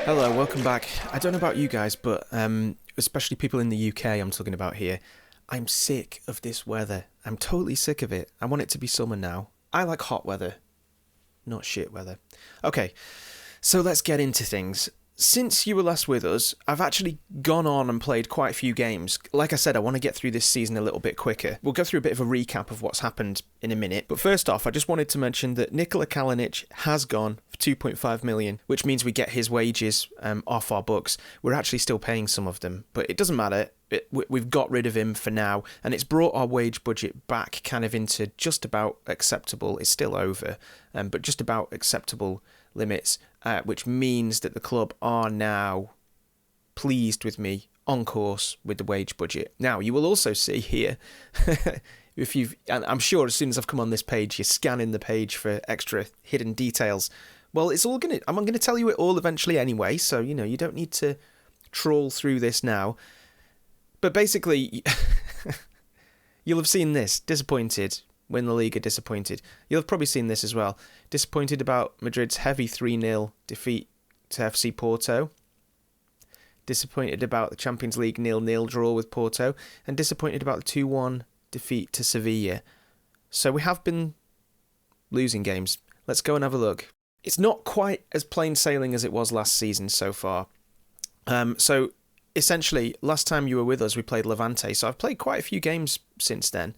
Hello, welcome back. I don't know about you guys, but especially people in the UK I'm talking about here, I'm sick of this weather. I'm totally sick of it. I want it to be summer now. I like hot weather, not shit weather. Okay, so let's get into things. Since you were last with us, I've actually gone on and played quite a few games. Like I said, I want to get through this season a little bit quicker. We'll go through a bit of a recap of what's happened in a minute. But first off, I just wanted to mention that Nikola Kalinic has gone for 2.5 million, which means we get his wages off our books. We're actually still paying some of them, but it doesn't matter. We've got rid of him for now, and it's brought our wage budget back kind of into just about acceptable. It's still over, but just about acceptable limits, which means that the club are now pleased with me, on course with the wage budget. Now, you will also see here, and I'm sure as soon as I've come on this page, you're scanning the page for extra hidden details. Well, I'm going to tell you it all eventually anyway, so, you don't need to trawl through this now. But basically, you'll have seen this. Disappointed. Win the Liga, disappointed. You'll have probably seen this as well. Disappointed about Madrid's heavy 3-0 defeat to FC Porto. Disappointed about the Champions League 0-0 draw with Porto. And disappointed about the 2-1 defeat to Sevilla. So we have been losing games. Let's go and have a look. It's not quite as plain sailing as it was last season so far. So essentially, last time you were with us, we played Levante. So I've played quite a few games since then.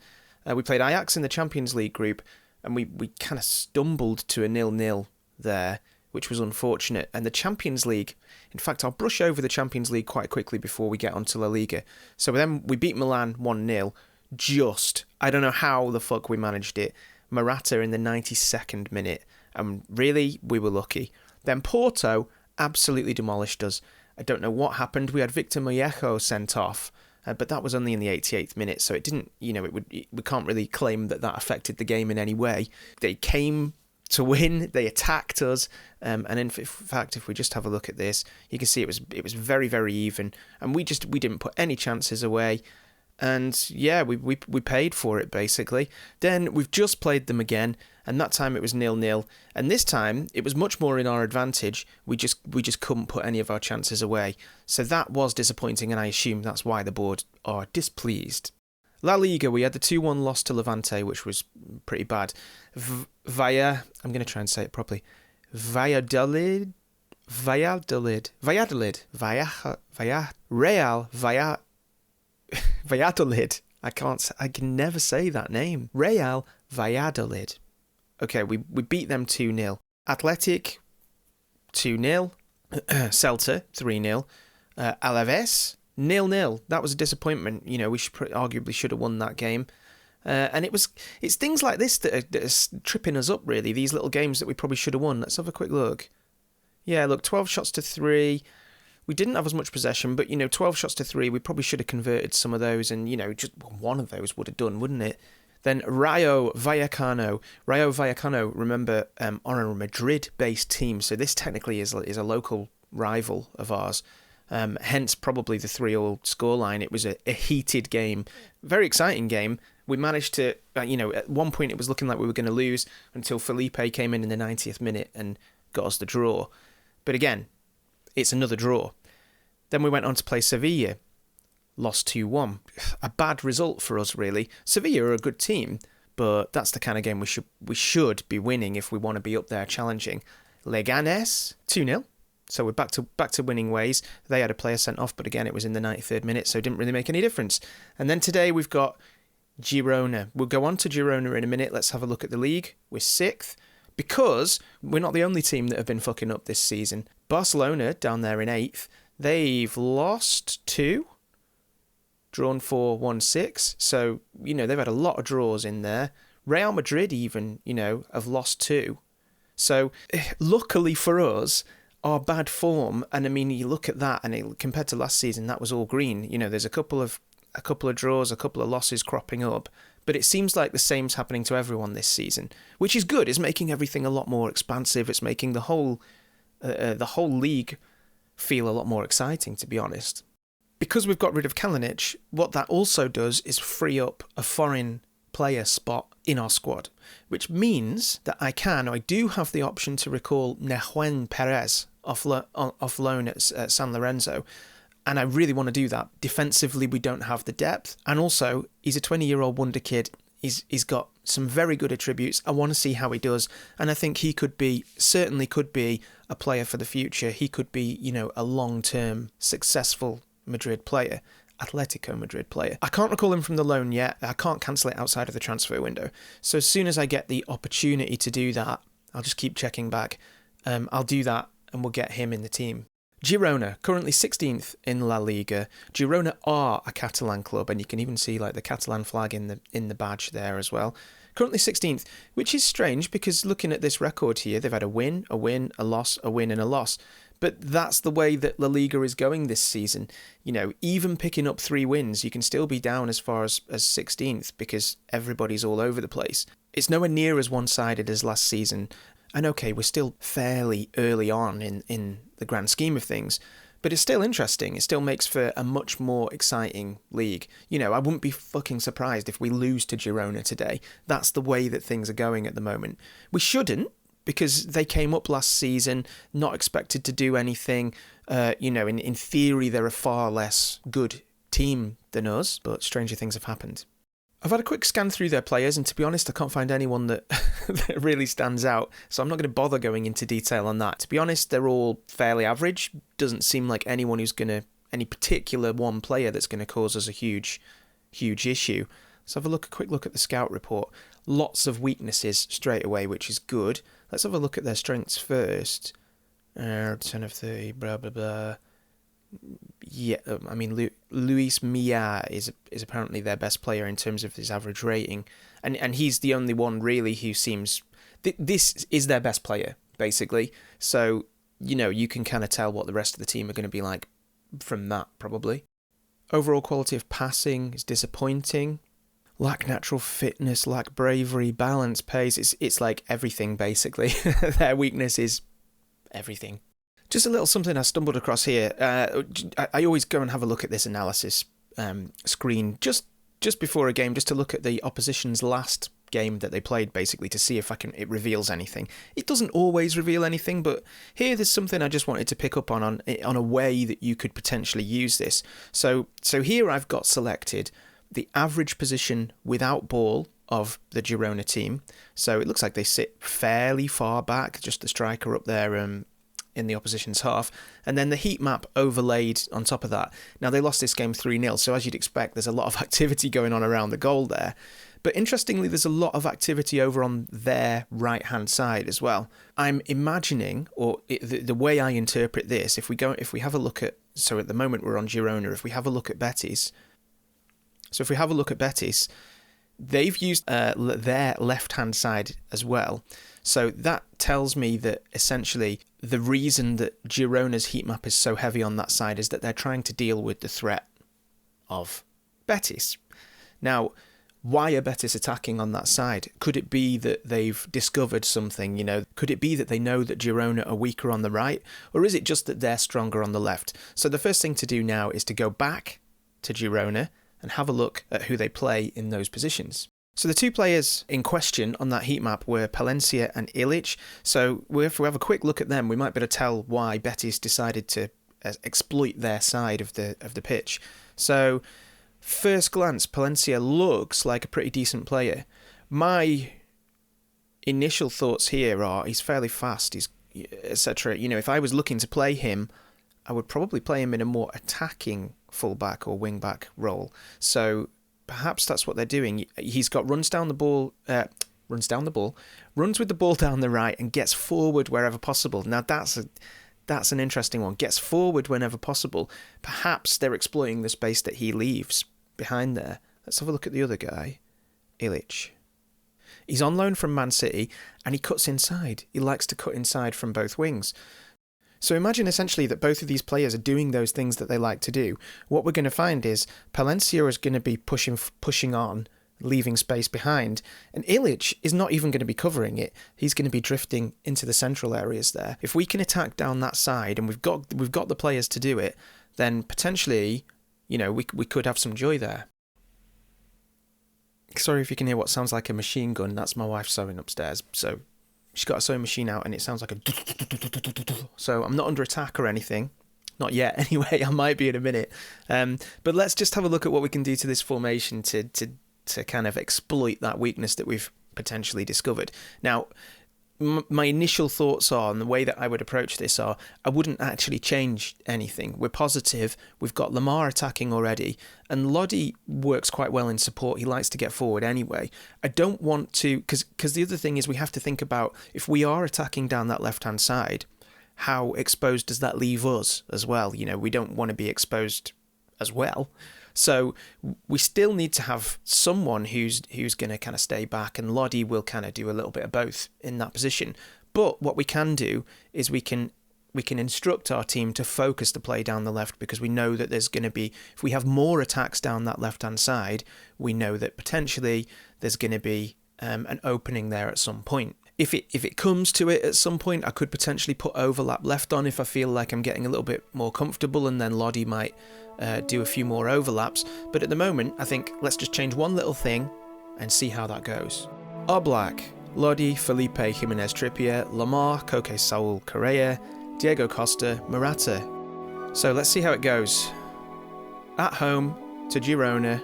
We played Ajax in the Champions League group, and we kind of stumbled to a 0-0 there, which was unfortunate. And the Champions League, in fact, I'll brush over the Champions League quite quickly before we get onto La Liga. So then we beat Milan 1-0, I don't know how the fuck we managed it. Morata in the 92nd minute, and really, we were lucky. Then Porto absolutely demolished us. I don't know what happened. We had Victor Mollejo sent off. But that was only in the 88th minute, so it didn't, we can't really claim that affected the game in any way. They came to win, they attacked us, and in fact, if we just have a look at this, you can see it was very, very even, and we didn't put any chances away, and yeah, we paid for it, basically. Then we've just played them again, and that time it was 0-0, and this time it was much more in our advantage. We just couldn't put any of our chances away, so that was disappointing, and I assume that's why the board are displeased. La Liga, we had the 2-1 loss to Levante, which was pretty bad. I'm going to try and say it properly. Valladolid. I can never say that name. Real Valladolid. Okay, we beat them 2-0. Athletic, 2-0. Celta, 3-0. Alaves, 0-0. That was a disappointment. We arguably should have won that game. And it's things like this that are tripping us up, really. These little games that we probably should have won. Let's have a quick look. Yeah, look, 12 shots to 3. We didn't have as much possession, but, 12 shots to 3, we probably should have converted some of those, and, just one of those would have done, wouldn't it? Then Rayo Vallecano, remember, are a Madrid-based team, so this technically is a local rival of ours. Hence, probably the 3-3 scoreline. It was a heated game, very exciting game. We managed to, at one point it was looking like we were going to lose until Felipe came in the 90th minute and got us the draw. But again, it's another draw. Then we went on to play Sevilla. Lost 2-1. A bad result for us, really. Sevilla are a good team, but that's the kind of game we should be winning if we want to be up there challenging. Leganés, 2-0. So we're back to winning ways. They had a player sent off, but again, it was in the 93rd minute, so it didn't really make any difference. And then today we've got Girona. We'll go on to Girona in a minute. Let's have a look at the league. We're 6th. Because we're not the only team that have been fucking up this season. Barcelona, down there in 8th, they've lost 2, drawn 4, won 6. So, they've had a lot of draws in there. Real Madrid even, have lost 2. So, luckily for us, our bad form, and I mean, you look at that, and compared to last season, that was all green. There's a couple of draws, a couple of losses cropping up, But it seems like the same's happening to everyone this season, which is good. It's making everything a lot more expansive. It's making the whole league feel a lot more exciting, to be honest. Because we've got rid of Kalinic, what that also does is free up a foreign player spot in our squad, which means that I do have the option to recall Nehuen Perez off loan at San Lorenzo, and I really want to do that. Defensively, we don't have the depth, and also, he's a 20-year-old wonder kid. He's got some very good attributes. I want to see how he does, and I think he certainly could be a player for the future. He could be, a long-term successful Madrid player, Atletico Madrid player. I can't recall him from the loan yet. I can't cancel it outside of the transfer window. So as soon as I get the opportunity to do that, I'll just keep checking back. I'll do that and we'll get him in the team. Girona, currently 16th in La Liga. Girona are a Catalan club, and you can even see the Catalan flag in the badge there as well. Currently 16th, which is strange because looking at this record here, they've had a win, a loss, a win and a loss. But that's the way that La Liga is going this season. Even picking up 3 wins, you can still be down as far as 16th because everybody's all over the place. It's nowhere near as one-sided as last season. And okay, we're still fairly early on in the grand scheme of things, but it's still interesting. It still makes for a much more exciting league. I wouldn't be fucking surprised if we lose to Girona today. That's the way that things are going at the moment. We shouldn't, because they came up last season, not expected to do anything. In theory, they're a far less good team than us, but stranger things have happened. I've had a quick scan through their players, and to be honest, I can't find anyone that, that really stands out, so I'm not going to bother going into detail on that. To be honest, they're all fairly average. Doesn't seem like anyone any particular one player that's going to cause us a huge issue. Let's have a quick look at the scout report. Lots of weaknesses straight away, which is good. Let's have a look at their strengths first. 10 of 30, blah, blah, blah. Yeah, Luis Milla is apparently their best player in terms of his average rating. And he's the only one really who seems... This is their best player, basically. So, you can kind of tell what the rest of the team are going to be like from that, probably. Overall quality of passing is disappointing. Lack natural fitness, lack bravery, balance, pace. It's like everything, basically. Their weakness is everything. Just a little something I stumbled across here. I always go and have a look at this analysis screen just before a game, just to look at the opposition's last game that they played, basically, to see if it reveals anything. It doesn't always reveal anything, but here there's something I just wanted to pick up on a way that you could potentially use this. So here I've got selected the average position without ball of the Girona team. So it looks like they sit fairly far back, just the striker up there in the opposition's half, and then the heat map overlaid on top of that. Now, they lost this game 3-0, so as you'd expect, there's a lot of activity going on around the goal there. But interestingly, there's a lot of activity over on their right-hand side as well. I'm imagining, or the way I interpret this, if we have a look at, so at the moment we're on Girona, if we have a look at Betis, they've used their left-hand side as well. So that tells me that essentially the reason that Girona's heat map is so heavy on that side is that they're trying to deal with the threat of Betis. Now, why are Betis attacking on that side? Could it be that they've discovered something, Could it be that they know that Girona are weaker on the right? Or is it just that they're stronger on the left? So the first thing to do now is to go back to Girona and have a look at who they play in those positions. So the two players in question on that heat map were Palencia and Ilic. So if we have a quick look at them, we might be able to tell why Betis decided to exploit their side of the pitch. So first glance, Palencia looks like a pretty decent player. My initial thoughts here are he's fairly fast, he's etc. If I was looking to play him, I would probably play him in a more attacking fullback or wing-back role. So perhaps that's what they're doing. He's got runs with the ball down the right and gets forward wherever possible. Now that's an interesting one. Gets forward whenever possible. Perhaps they're exploiting the space that he leaves behind there. Let's have a look at the other guy, Ilic. He's on loan from Man City and he cuts inside. He likes to cut inside from both wings. So imagine essentially that both of these players are doing those things that they like to do. What we're going to find is Palencia is going to be pushing on leaving space behind. And Illich is not even going to be covering it. He's going to be drifting into the central areas there. If we can attack down that side, and we've got the players to do it, then potentially, you know, we could have some joy there. Sorry if you can hear what sounds like a machine gun. That's my wife sewing upstairs. So she's got a sewing machine out and it sounds like a... So I'm not under attack or anything. Not yet, anyway. I might be in a minute. But let's just have a look at what we can do to this formation to kind of exploit that weakness that we've potentially discovered. Now, my initial thoughts are, and the way that I would approach this are, I wouldn't actually change anything. We're positive. We've got Lamar attacking already, and Lodi works quite well in support. He likes to get forward anyway. I don't want to, because the other thing is we have to think about, if we are attacking down that left-hand side, how exposed does that leave us as well? You know, we don't want to be exposed as well. So we still need to have someone who's going to kind of stay back, and Lodi will kind of do a little bit of both in that position. But what we can do is we can instruct our team to focus the play down the left, because we know that there's going to be, if we have more attacks down that left-hand side, we know that potentially there's going to be an opening there at some point. If it comes to it at some point, I could potentially put overlap left on if I feel like I'm getting a little bit more comfortable, and then Lodi might do a few more overlaps. But at the moment, I think let's just change one little thing and see how that goes. Oblak, Lodi, Felipe, Jimenez, Trippier, Lamar, Koke, Saul, Correa, Diego Costa, Morata. So let's see how it goes. At home to Girona.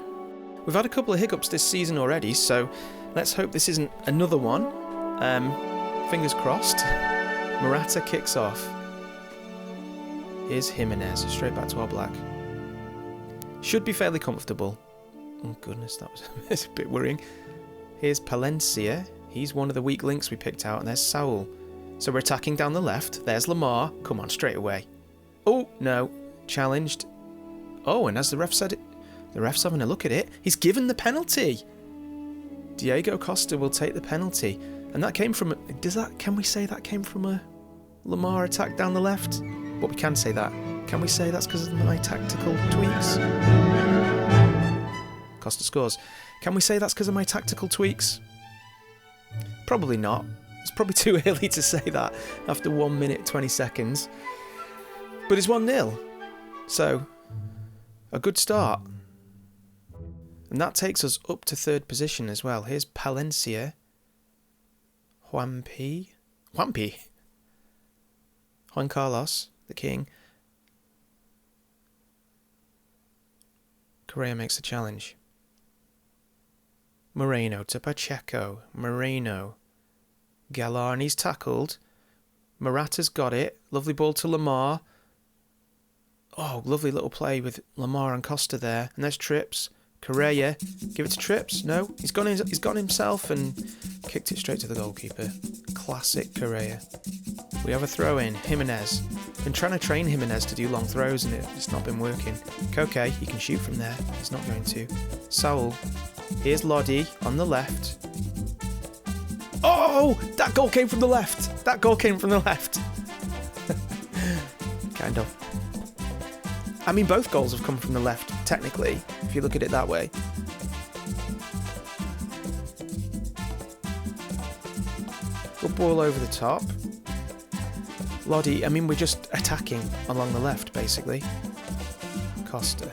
We've had a couple of hiccups this season already, so let's hope this isn't another one. Fingers crossed. Morata kicks off. Here's Jimenez, straight back to Oblak. Should be fairly comfortable. Oh goodness, that's a bit worrying. Here's Palencia. He's one of the weak links we picked out, and there's Saul. So we're attacking down the left. There's Lamar. Come on, straight away. Oh, no. Challenged. Oh, and as the ref said it, the ref's having a look at it. He's given the penalty. Diego Costa will take the penalty. And that came from... Can we say that came from a Lamar attack down the left? Well, we can say that. Can we say that's because of my tactical tweaks? Costa scores. Can we say that's because of my tactical tweaks? Probably not. It's probably too early to say that after 1 minute 20 seconds. But it's 1-0. So, a good start. And that takes us up to third position as well. Here's Palencia. Juan Carlos, the king. Correa makes a challenge. Moreno to Pacheco. Moreno. Gallarni's tackled. Morata's got it. Lovely ball to Lamar. Oh, lovely little play with Lamar and Costa there. And there's Trips. Correa, give it to Trips. No, he's gone himself and kicked it straight to the goalkeeper. Classic Correa. We have a throw in. Jimenez. Been trying to train Jimenez to do long throws and it's not been working. Koke, he can shoot from there. He's not going to. Saul. Here's Lodi on the left. Oh, that goal came from the left. That goal came from the left. Kind of. I mean, both goals have come from the left, technically, if you look at it that way. Good ball over the top. Lodi, I mean, we're just attacking along the left, basically. Costa.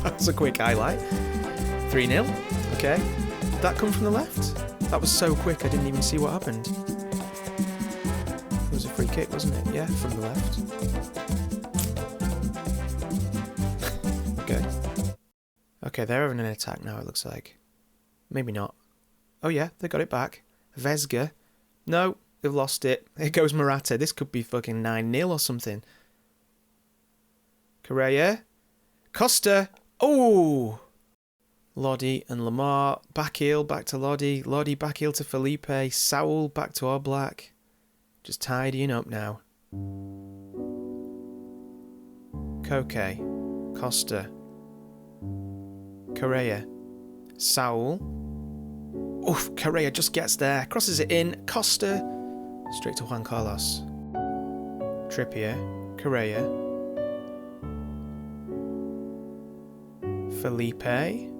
That was a quick highlight. 3-0. Okay. Did that come from the left? That was so quick, I didn't even see what happened. It was a free kick, wasn't it? Yeah, from the left. Okay. Okay, they're having an attack now, it looks like. Maybe not. Oh yeah, they got it back. Vesga. No, they've lost it. Here goes Morata. This could be fucking 9-0 or something. Correa. Costa. Oh! Lodi and Lamar, back heel, back to Lodi, Lodi back heel to Felipe, Saul back to Oblak. Just tidying up now. Koke, Costa, Correa, Saul. Oof, Correa just gets there, crosses it in, Costa, straight to Juan Carlos. Trippier, Correa, Felipe,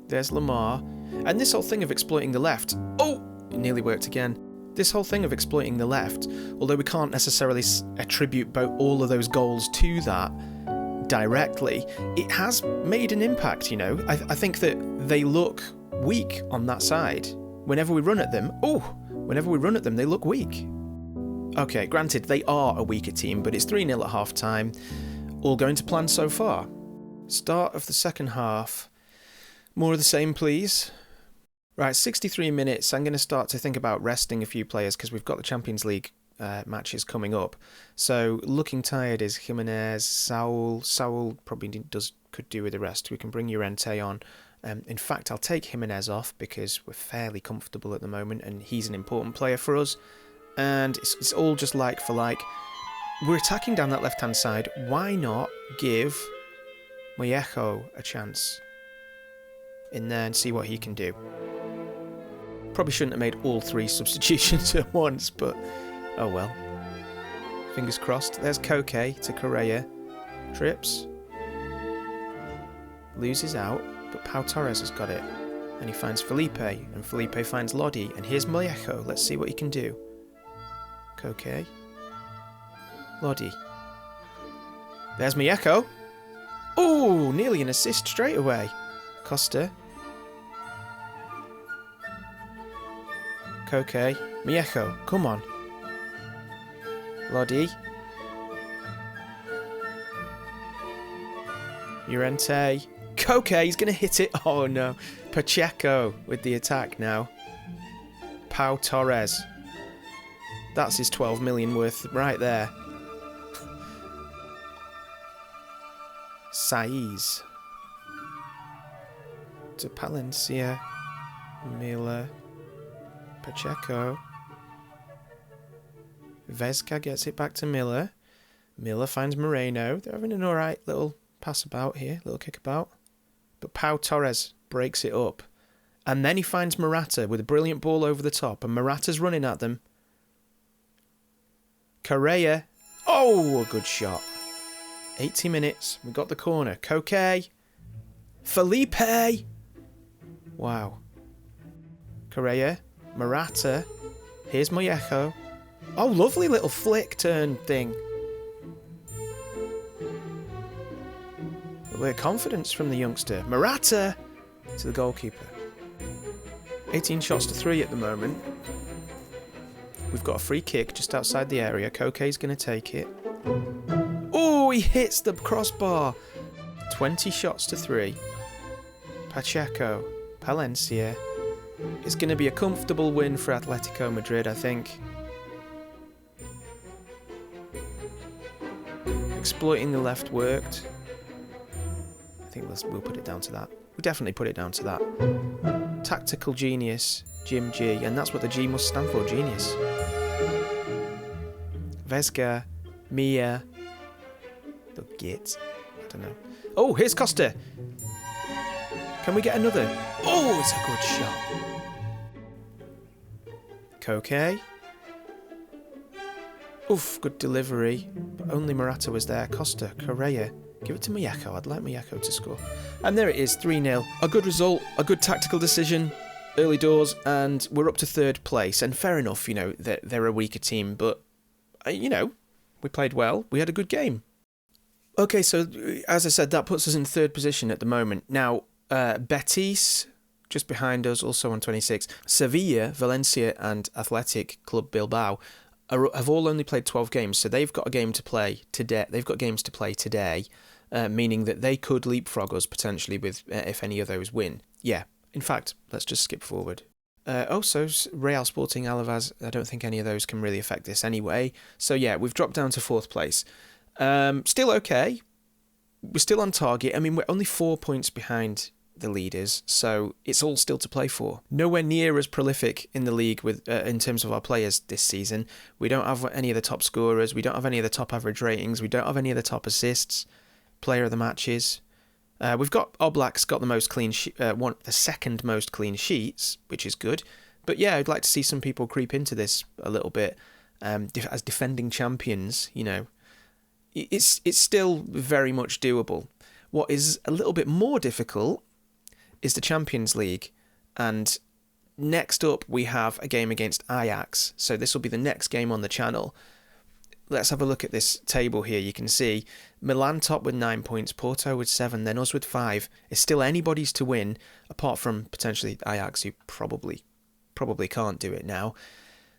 there's Lamar, and this whole thing of exploiting the left, oh, it nearly worked again. This whole thing of exploiting the left, although we can't necessarily attribute all of those goals to that directly, it has made an impact, you know. I think that they look weak on that side. Whenever we run at them, they look weak. Okay, granted, they are a weaker team, but it's 3-0 at half-time. All going to plan so far. Start of the second half. More of the same, please. Right, 63 minutes. I'm going to start to think about resting a few players because we've got the Champions League matches coming up. So, looking tired is Jimenez, Saul. Saul probably could do with the rest. We can bring Llorente on. In fact, I'll take Jimenez off because we're fairly comfortable at the moment and he's an important player for us. And it's all just like for like. We're attacking down that left-hand side. Why not give Mollejo a chance in there and see what he can do? Probably shouldn't have made all 3 substitutions at once, but oh well. Fingers crossed. There's Koke to Correa. Trips. Loses out, but Pau Torres has got it. And he finds Felipe, and Felipe finds Lodi, and here's Mollejo. Let's see what he can do. Koke. Lodi. There's Mollejo. Oh, nearly an assist straight away. Costa. Koke. Mollejo, come on. Lodi. Llorente. Koke, he's going to hit it. Oh no. Pacheco with the attack now. Pau Torres. That's his 12 million worth right there. Saiz. To Palencia. Miller. Pacheco. Vesca gets it back to Miller. Miller finds Moreno. They're having an alright little pass about here, little kick about. But Pau Torres breaks it up. And then he finds Morata with a brilliant ball over the top. And Morata's running at them. Correa. Oh, a good shot. 80 minutes. We got the corner. Koke. Felipe. Wow. Correa. Morata. Here's Mollejo. Oh, lovely little flick turn thing. We're confidence from the youngster. Morata to the goalkeeper. 18 shots to 3 at the moment. We've got a free kick just outside the area. Koke's going to take it. Oh, he hits the crossbar. 20 shots to 3. Pacheco. Palencia. It's going to be a comfortable win for Atletico Madrid, I think. Exploiting the left worked. I think we'll put it down to that. We'll definitely put it down to that. Tactical genius, Jim G, and that's what the G must stand for, genius. Vesga, Mia, the Git, I don't know. Oh, here's Costa. Can we get another? Oh, it's a good shot. Koke. Oof, good delivery. But only Morata was there. Costa, Correa. Give it to Mollejo. I'd like Mollejo to score. And there it is, 3-0. A good result, a good tactical decision, early doors, and we're up to 3rd place. And fair enough, you know, they're a weaker team, but, you know, we played well. We had a good game. Okay, so as I said, that puts us in 3rd position at the moment. Now, Betis, just behind us, also on 26. Sevilla, Valencia, and Athletic Club Bilbao have all only played 12 games, so they've got a game to play today. They've got games to play today, meaning that they could leapfrog us potentially with if any of those win. Yeah, in fact, let's just skip forward. So Real Sporting, Alaves, I don't think any of those can really affect this anyway. So yeah, we've dropped down to 4th place. Still okay. We're still on target. I mean, we're only 4 points behind the leaders, so it's all still to play for. Nowhere near as prolific in the league with in terms of our players this season. We don't have any of the top scorers. We don't have any of the top average ratings. We don't have any of the top assists, player of the matches. We've got Oblak's got the most clean the second most clean sheets, which is good. But yeah, I'd like to see some people creep into this a little bit. as defending champions, you know, it's still very much doable. What is a little bit more difficult is the Champions League, and next up we have a game against Ajax, so this will be the next game on the channel. Let's have a look at this table here. You can see Milan top with 9 points, Porto with 7, then us with 5. It's still anybody's to win, apart from potentially Ajax, who probably can't do it now.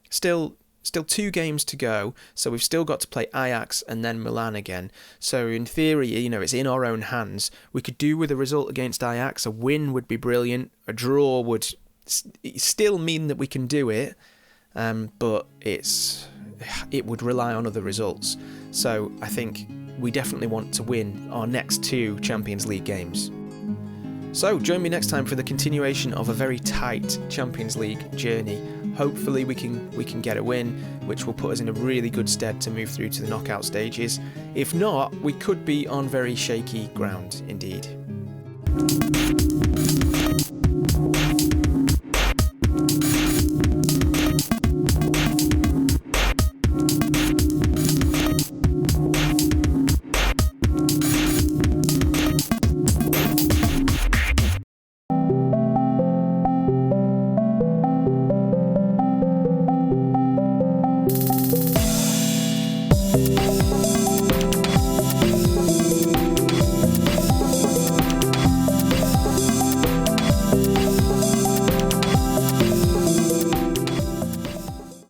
Still 2 games to go, so we've still got to play Ajax and then Milan again. So in theory, you know, it's in our own hands. We could do with a result against Ajax. A win would be brilliant. A draw would still mean that we can do it, but it would rely on other results. So I think we definitely want to win our next 2 Champions League games. So join me next time for the continuation of a very tight Champions League journey. Hopefully we can get a win, which will put us in a really good stead to move through to the knockout stages. If not, we could be on very shaky ground indeed.